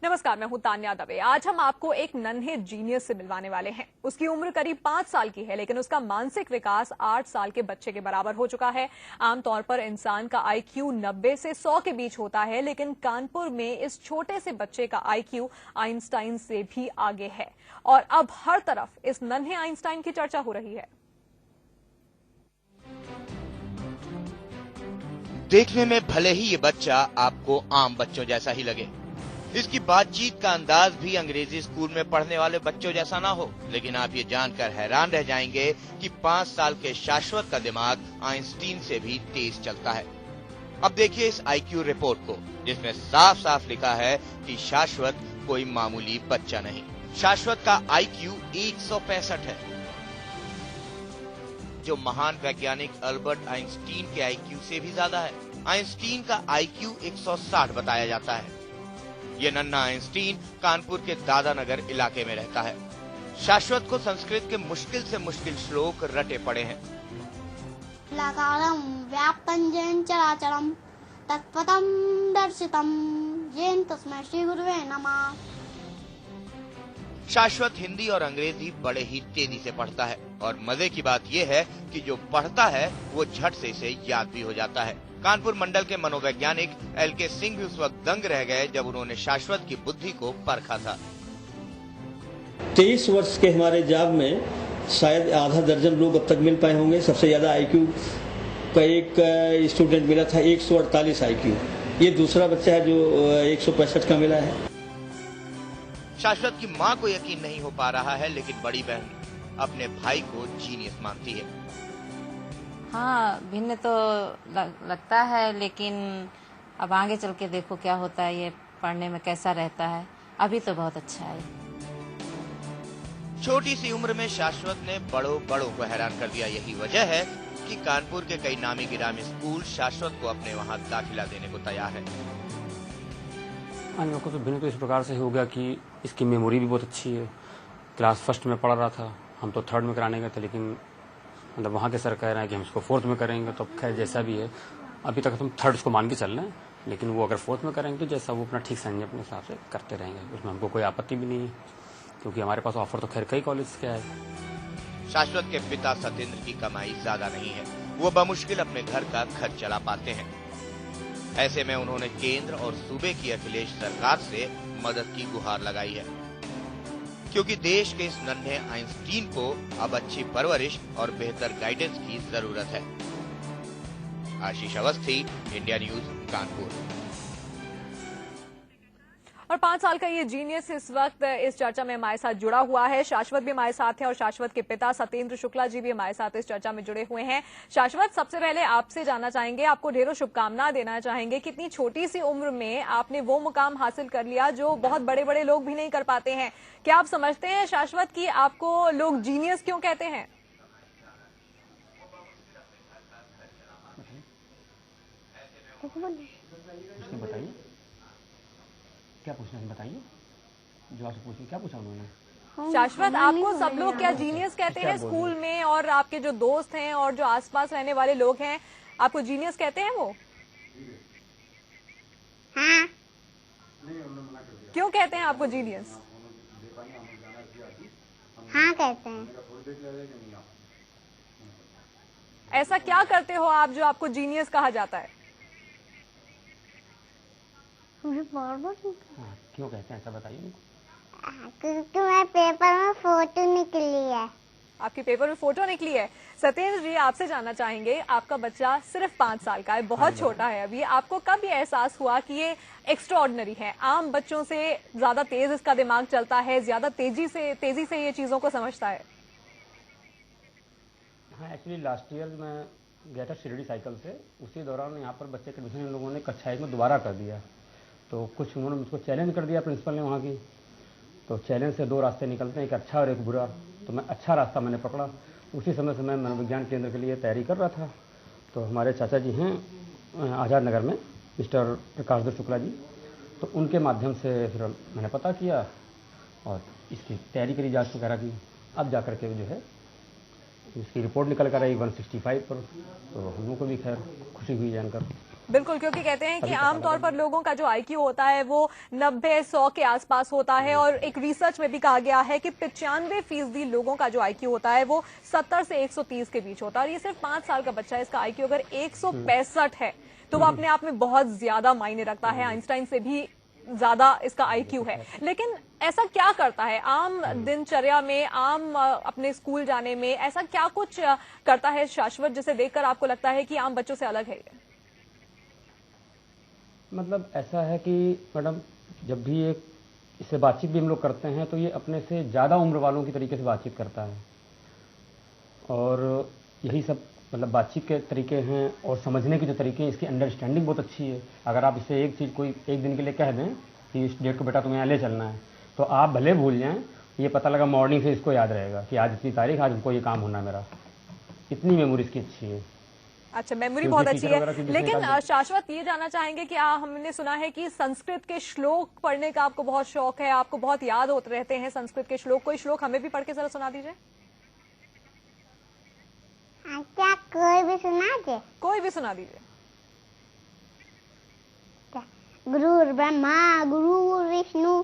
नमस्कार, मैं हूं तान्या दवे। आज हम आपको एक नन्हे जीनियस से मिलवाने वाले हैं। उसकी उम्र करीब 5 साल की है, लेकिन उसका मानसिक विकास 8 साल के बच्चे के बराबर हो चुका है। आमतौर पर इंसान का आईक्यू 90 से 100 के बीच होता है, लेकिन कानपुर में इस छोटे से बच्चे का आईक्यू आइंस्टाइन से भी आगे है। और अब हर तरफ इस नन्हे आइंस्टाइन की चर्चा हो रही है। देखने में भले ही ये बच्चा आपको आम बच्चों जैसा ही लगे, इसकी बातचीत का अंदाज भी अंग्रेजी स्कूल में पढ़ने वाले बच्चों जैसा ना हो, लेकिन आप ये जानकर हैरान रह जाएंगे कि 5 साल के शाश्वत का दिमाग आइंस्टीन से भी तेज चलता है। अब देखिए इस आईक्यू रिपोर्ट को, जिसमें साफ साफ लिखा है कि शाश्वत कोई मामूली बच्चा नहीं। शाश्वत का आईक्यू 165 है, जो महान वैज्ञानिक अल्बर्ट आइंस्टीन के आईक्यू से भी ज्यादा है। आइंस्टीन का आईक्यू 160 बताया जाता है। ये नन्हा आइंस्टीन कानपुर के दादानगर इलाके में रहता है। शाश्वत को संस्कृत के मुश्किल से मुश्किल श्लोक रटे पड़े हैं। लकारं व्याप्तं येन चराचरं तत्पदं दर्शितं येन तस्मै श्री गुरुवे नमः। शाश्वत हिंदी और अंग्रेजी बड़े ही तेजी से पढ़ता है, और मजे की बात यह है कि जो पढ़ता है वो झट से इसे याद भी हो जाता है। कानपुर मंडल के मनोवैज्ञानिक LK सिंह भी उस वक्त दंग रह गए जब उन्होंने शाश्वत की बुद्धि को परखा था। 23 वर्ष के हमारे जॉब में शायद आधा दर्जन लोग अब तक मिल पाए होंगे। सबसे ज्यादा आईक्यू का एक स्टूडेंट मिला था 148 आईक्यू। ये दूसरा बच्चा है जो 165 का मिला है। शाश्वत की मां को यकीन नहीं हो पा रहा है, लेकिन बड़ी बहन अपने भाई को जीनियस मानती है। हाँ, भिन्न तो लगता है, लेकिन अब आगे चल के देखो क्या होता है, ये पढ़ने में कैसा रहता है। अभी तो बहुत अच्छा है। छोटी सी उम्र में शाश्वत ने बड़ों को हैरान कर दिया। यही वजह है कि कानपुर के कई नामी गिरामी स्कूल शाश्वत को अपने वहां दाखिला देने को तैयार है। अन्य को तो भिन्न तो इस प्रकार से हो गया कि इसकी मेमोरी भी बहुत अच्छी है। क्लास फर्स्ट में पढ़ रहा था, हम तो थर्ड में कराने गए थे, लेकिन मतलब वहाँ के सर कह रहे हैं कि हम इसको फोर्थ में करेंगे। तो खैर जैसा भी है, अभी तक हम थर्ड को मान के चल रहे हैं, लेकिन वो अगर फोर्थ में करेंगे तो जैसा वो अपना ठीक समझे अपने हिसाब से करते रहेंगे। उसमें हमको कोई आपत्ति भी नहीं है, क्योंकि हमारे पास ऑफर तो खैर कई कॉलेज के है। शाश्वत के पिता सत्येंद्र की कमाई ज्यादा नहीं है, वो बमुश्किल अपने घर का खर्च चला पाते हैं। ऐसे में उन्होंने केंद्र और सूबे की अखिलेश सरकार से मदद की गुहार लगाई है, क्योंकि देश के इस नन्हे आइंस्टीन को अब अच्छी परवरिश और बेहतर गाइडेंस की जरूरत है। आशीष अवस्थी, इंडिया न्यूज, कानपुर। और 5 साल का ये जीनियस इस वक्त इस चर्चा में हमारे साथ जुड़ा हुआ है। शाश्वत भी हमारे साथ है और शाश्वत के पिता सत्येंद्र शुक्ला जी भी हमारे साथ इस चर्चा में जुड़े हुए हैं। शाश्वत, सबसे पहले आपसे जानना चाहेंगे, आपको ढेरों शुभकामनाएं देना चाहेंगे। कितनी छोटी सी उम्र में आपने वो मुकाम हासिल कर लिया जो बहुत बड़े बड़े लोग भी नहीं कर पाते हैं। क्या आप समझते हैं शाश्वत कि आपको लोग जीनियस क्यों कहते हैं? बताइए क्या पूछना है, बताइए। जो आपसे पूछिए, क्या पूछा उन्होंने? शाश्वत, आपको सब लोग क्या जीनियस कहते हैं स्कूल में, और आपके जो दोस्त हैं और जो आसपास रहने वाले लोग हैं, आपको जीनियस कहते हैं वो? हाँ। क्यों कहते हैं आपको जीनियस? हाँ कहते हैं। ऐसा क्या करते हो आप जो आपको जीनियस कहा जाता है? हाँ, क्यों कहते हैं ऐसा बताइए। क्योंकि मैं पेपर में फोटो निकली है। आपकी पेपर में फोटो निकली है। सत्येंद्र जी, आपसे जानना चाहेंगे, आपका बच्चा सिर्फ 5 साल का है, बहुत छोटा है अभी। आपको कब ये एहसास हुआ कि ये एक्स्ट्रा ऑर्डिनरी है, आम बच्चों से ज्यादा तेज इसका दिमाग चलता है, ज्यादा तेजी से ये चीजों को समझता है? हाँ, एक्चुअली लास्ट ईयर मैं गया था शिरडी साइकिल से। उसी दौरान यहाँ पर बच्चे के एडमिशन इन लोगों ने कक्षा 1 में दोबारा कर दिया। तो कुछ उन्होंने मुझको चैलेंज कर दिया प्रिंसिपल ने वहाँ की। तो चैलेंज से 2 रास्ते निकलते हैं, एक अच्छा और एक बुरा। तो मैं अच्छा रास्ता मैंने पकड़ा। उसी समय से मैं मनोविज्ञान केंद्र के लिए तैयारी कर रहा था। तो हमारे चाचा जी हैं आज़ाद नगर में, मिस्टर प्रकाश शुक्ला जी, तो उनके माध्यम से फिर मैंने पता किया और इसकी तैयारी करी, जाँच वगैरह की। अब जा करके जो है इसकी रिपोर्ट निकल कर आई 165 पर। तो हम लोग को भी खैर खुशी हुई जानकर। बिल्कुल, क्योंकि कहते हैं कि आमतौर पर लोगों का जो आईक्यू होता है वो 90-100 के आसपास होता है, और एक रिसर्च में भी कहा गया है कि 95% लोगों का जो आईक्यू होता है वो 70 से 130 के बीच होता है। और ये सिर्फ 5 साल का बच्चा है, इसका आईक्यू अगर 165 है तो वो अपने आप में बहुत ज्यादा मायने रखता है, आइंस्टाइन से भी ज्यादा इसका आईक्यू है। लेकिन ऐसा क्या करता है आम दिनचर्या में, आम अपने स्कूल जाने में, ऐसा क्या कुछ करता है शाश्वत जिसे देखकर आपको लगता है कि आम बच्चों से अलग है ये? मतलब ऐसा है कि मैडम, जब भी एक इससे बातचीत भी हम लोग करते हैं तो ये अपने से ज़्यादा उम्र वालों की तरीके से बातचीत करता है, और यही सब मतलब बातचीत के तरीके हैं और समझने के जो तरीके हैं, इसकी अंडरस्टैंडिंग बहुत अच्छी है। अगर आप इससे एक चीज़ कोई एक दिन के लिए कह दें कि इस डेट को बेटा तुम्हें यहाँ ले चलना है, तो आप भले भूल जाएं, ये पता लगा मॉर्निंग से इसको याद रहेगा कि आज इतनी तारीख, आज हमको ये काम होना मेरा। इतनी मेमोरी इसकी अच्छी है। अच्छा, मेमोरी बहुत अच्छी है। लेकिन शाश्वत, ये जानना चाहेंगे कि हमने सुना है कि संस्कृत के श्लोक पढ़ने का आपको बहुत शौक है, आपको बहुत याद होते रहते हैं संस्कृत के श्लोक। कोई श्लोक हमें भी पढ़ के जरा सुना दीजिए। क्या कोई भी सुना दे? कोई भी सुना दीजिए। गुरुर्ब्रह्मा गुरुर्विष्णु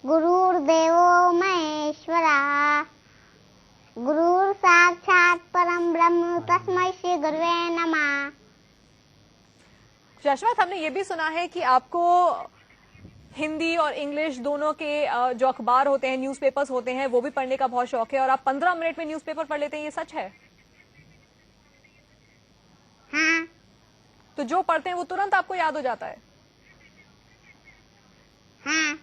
गुरुर्देवो महेश्वरा गुरुर साक्षात परम ब्रह्म तस्मै श्री गुरुवे नमः। शाश्वत, हमने ये भी सुना है कि आपको हिंदी और इंग्लिश दोनों के जो अखबार होते हैं, न्यूज़पेपर्स होते हैं, वो भी पढ़ने का बहुत शौक है, और आप 15 मिनट में न्यूज़पेपर पढ़ लेते हैं, ये सच है? हाँ। तो जो पढ़ते हैं वो तुरंत आपको याद हो जाता है? हाँ।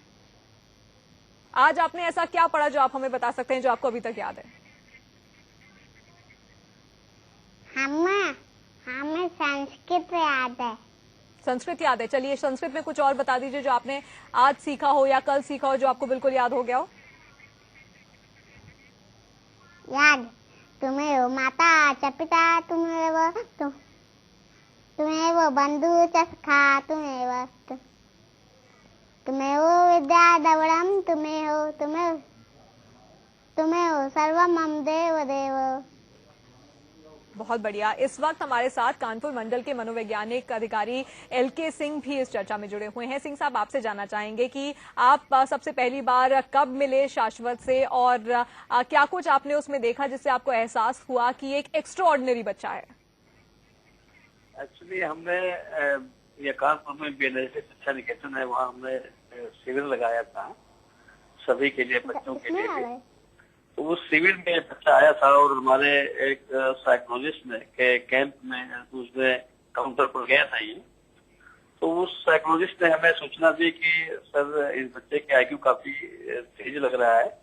आज आपने ऐसा क्या पढ़ा जो आप हमें बता सकते हैं, जो आपको अभी तक याद है? हमें संस्कृत याद है। संस्कृत याद है। चलिए, संस्कृत में कुछ और बता दीजिए जो आपने आज सीखा हो या कल सीखा हो, जो आपको बिल्कुल याद हो गया हो। याद, तुम्हें माता च पिता तुम्हें बंधु च सखा तुम्हें विद्या दवड़म तुम्हें सर्वम मम देव देव। बहुत बढ़िया। इस वक्त हमारे साथ कानपुर मंडल के मनोवैज्ञानिक अधिकारी LK सिंह भी इस चर्चा में जुड़े हुए हैं। सिंह साहब, आपसे जानना चाहेंगे कि आप सबसे पहली बार कब मिले शाश्वत से, और क्या कुछ आपने उसमें देखा जिससे आपको एहसास हुआ कि एक एक्स्ट्राऑर्डिनरी बच्चा है? एक्चुअली हमने ये कानपुर में BNSS शिक्षा निकेतन है, वहाँ हमने शिविर लगाया था सभी के लिए, बच्चों के लिए। तो उस शिविर में बच्चा आया था और हमारे एक साइकोलॉजिस्ट ने के कैंप में उसने काउंटर पर गया था ये। तो उस साइकोलॉजिस्ट ने हमें सूचना दी कि सर, इस बच्चे के IQ काफी तेज लग रहा है,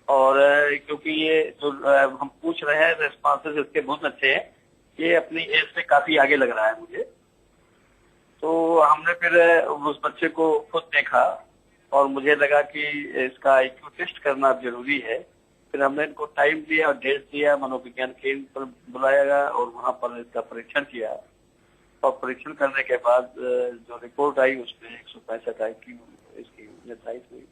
और क्योंकि ये जो हम पूछ रहे हैं रेस्पॉन्सेस इसके बहुत अच्छे हैं, ये अपनी एज से काफी आगे लग रहा है मुझे। तो हमने फिर उस बच्चे को खुद देखा और मुझे लगा कि इसका IQ टेस्ट करना जरूरी है। फिर हमने इनको टाइम दिया और डेट दिया, मनोविज्ञान केंद्र पर बुलाया गया और वहाँ पर इसका परीक्षण किया, और परीक्षण करने के बाद जो रिपोर्ट आई उसमें 165 IQ इसकी निर्धारित हुई।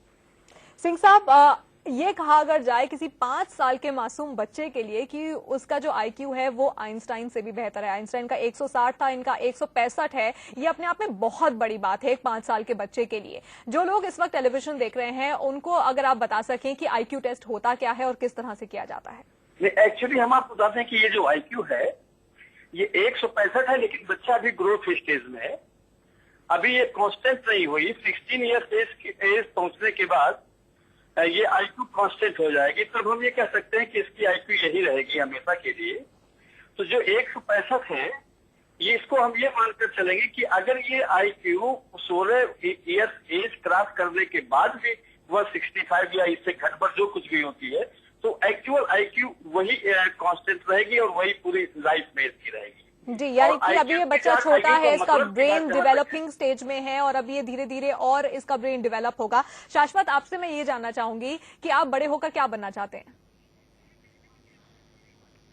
सिंह साहब, ये कहा अगर जाए किसी 5 साल के मासूम बच्चे के लिए कि उसका जो IQ है वो आइंस्टाइन से भी बेहतर है, आइंस्टाइन का 160 था, इनका 165 है, ये अपने आप में बहुत बड़ी बात है एक 5 साल के बच्चे के लिए। जो लोग इस वक्त टेलीविजन देख रहे हैं उनको अगर आप बता सकें कि IQ टेस्ट होता क्या है और किस तरह से किया जाता है। एक्चुअली हम आपको बताते हैं कि ये जो IQ है ये 165 है, लेकिन बच्चा अभी ग्रोथ स्टेज में है, अभी ये कांस्टेंट नहीं हुई। 16 ईयर्स एज पहुंचने के बाद ये IQ कांस्टेंट हो जाएगी, तब हम ये कह सकते हैं कि इसकी IQ यही रहेगी हमेशा के लिए। तो जो 165 है, ये इसको हम ये मानकर चलेंगे कि अगर ये IQ 16 ईयर्स एज क्रॉस करने के बाद भी वह 65 या इससे घटबढ़ जो कुछ भी होती है, तो एक्चुअल IQ वही कांस्टेंट रहेगी और वही पूरी लाइफ में इसकी रहेगी। जी, यानी कि अभी ये बच्चा छोटा है, इसका ब्रेन डेवलपिंग स्टेज में है, और अभी ये धीरे धीरे और इसका ब्रेन डेवलप होगा। शाश्वत, आपसे मैं ये जानना चाहूंगी कि आप बड़े होकर क्या बनना चाहते हैं?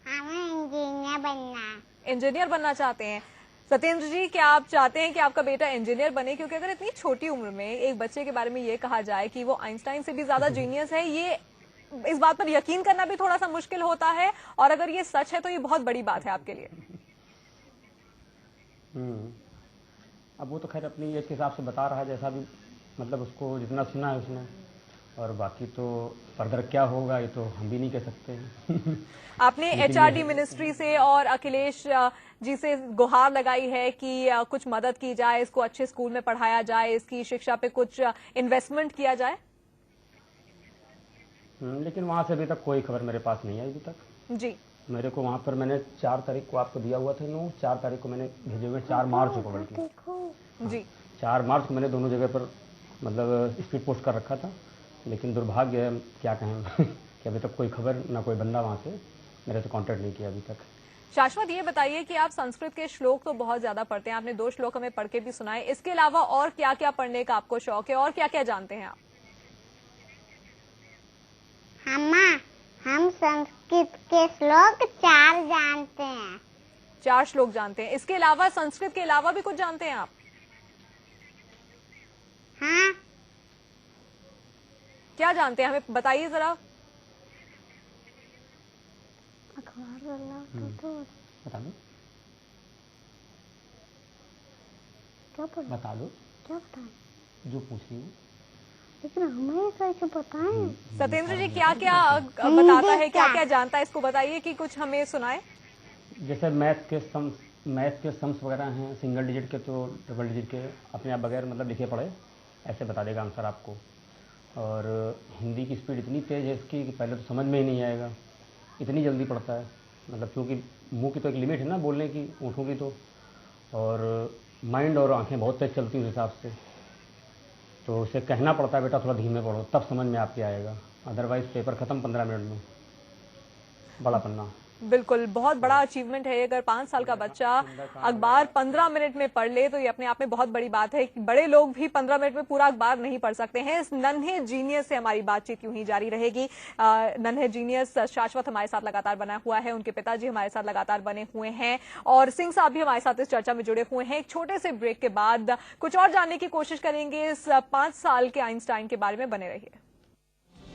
हमें इंजीनियर बनना। इंजीनियर बनना चाहते हैं। सत्येंद्र जी, क्या आप चाहते हैं कि आपका बेटा इंजीनियर बने? क्योंकि अगर इतनी छोटी उम्र में एक बच्चे के बारे में ये कहा जाए कि वो आइंस्टाइन से भी ज्यादा जीनियस है, ये इस बात पर यकीन करना भी थोड़ा सा मुश्किल होता है, और अगर ये सच है तो ये बहुत बड़ी बात है आपके लिए। अब वो तो खैर अपनी एज के हिसाब से बता रहा है, जैसा भी मतलब उसको जितना सुना है उसने, और बाकी तो फर्दर क्या होगा ये तो हम भी नहीं कह सकते। आपने HRD मिनिस्ट्री से और अखिलेश जी से गुहार लगाई है कि कुछ मदद की जाए, इसको अच्छे स्कूल में पढ़ाया जाए, इसकी शिक्षा पे कुछ इन्वेस्टमेंट किया जाए। लेकिन वहाँ से अभी तक कोई खबर मेरे पास नहीं आई अभी तक जी। मेरे को वहाँ पर मैंने 4 तारीख को आपको दिया हुआ था, 4 तारीख को मैंने भेजे हुए, 4 मार्च को बल्कि जी 4 मार्च को मैंने दोनों जगह पर मतलब स्पीड पोस्ट कर रखा था। लेकिन दुर्भाग्य है, क्या कहें कि अभी तक कोई खबर ना कोई बंदा वहाँ से मेरे से कांटेक्ट नहीं किया अभी तक। शाश्वत, ये बताइए कि आप संस्कृत के श्लोक तो बहुत ज्यादा पढ़ते हैं, आपने 2 श्लोक हमें पढ़ के भी सुनाए, इसके अलावा और क्या क्या पढ़ने का आपको शौक है और क्या क्या जानते हैं आप? हम संस्कृत के श्लोक 4 जानते हैं। 4 श्लोक जानते हैं, इसके अलावा संस्कृत के अलावा भी कुछ जानते हैं आप? हाँ। क्या जानते हैं, हमें बताइए जरा। बता दो, बता दो, क्या बताएं? जो पूछ रही हूँ। लेकिन हमें कैसे बताएं? सत्येंद्र जी क्या क्या बताता है, क्या क्या जानता है, इसको बताइए कि कुछ हमें सुनाए। जैसे मैथ के सम्स वगैरह हैं, सिंगल डिजिट के तो डबल डिजिट के अपने आप बगैर मतलब लिखे पढ़े ऐसे बता देगा आंसर आपको। और हिंदी की स्पीड इतनी तेज़ है इसकी कि पहले तो समझ में ही नहीं आएगा, इतनी जल्दी पढ़ता है। मतलब क्योंकि मुंह की तो एक लिमिट है ना बोलने की, ऊँटों की तो, और माइंड और आंखें बहुत तेज चलती हैं उस हिसाब से, तो उसे कहना पड़ता है बेटा थोड़ा धीमे पढ़ो तब समझ में आपके आएगा, अदरवाइज पेपर खत्म 15 मिनट में, बड़ा पन्ना। बिल्कुल, बहुत बड़ा अचीवमेंट है। अगर 5 साल का बच्चा अखबार 15 मिनट में पढ़ ले तो ये अपने आप में बहुत बड़ी बात है। बड़े लोग भी 15 मिनट में पूरा अखबार नहीं पढ़ सकते हैं। इस नन्हे जीनियस से हमारी बातचीत यूं ही जारी रहेगी। नन्हे जीनियस शाश्वत हमारे साथ लगातार बना हुआ है, उनके पिताजी हमारे साथ लगातार बने हुए हैं और सिंह साहब भी हमारे साथ इस चर्चा में जुड़े हुए हैं। एक छोटे से ब्रेक के बाद कुछ और जानने की कोशिश करेंगे इस 5 साल के आइंस्टाइन के बारे में। बने रहिए।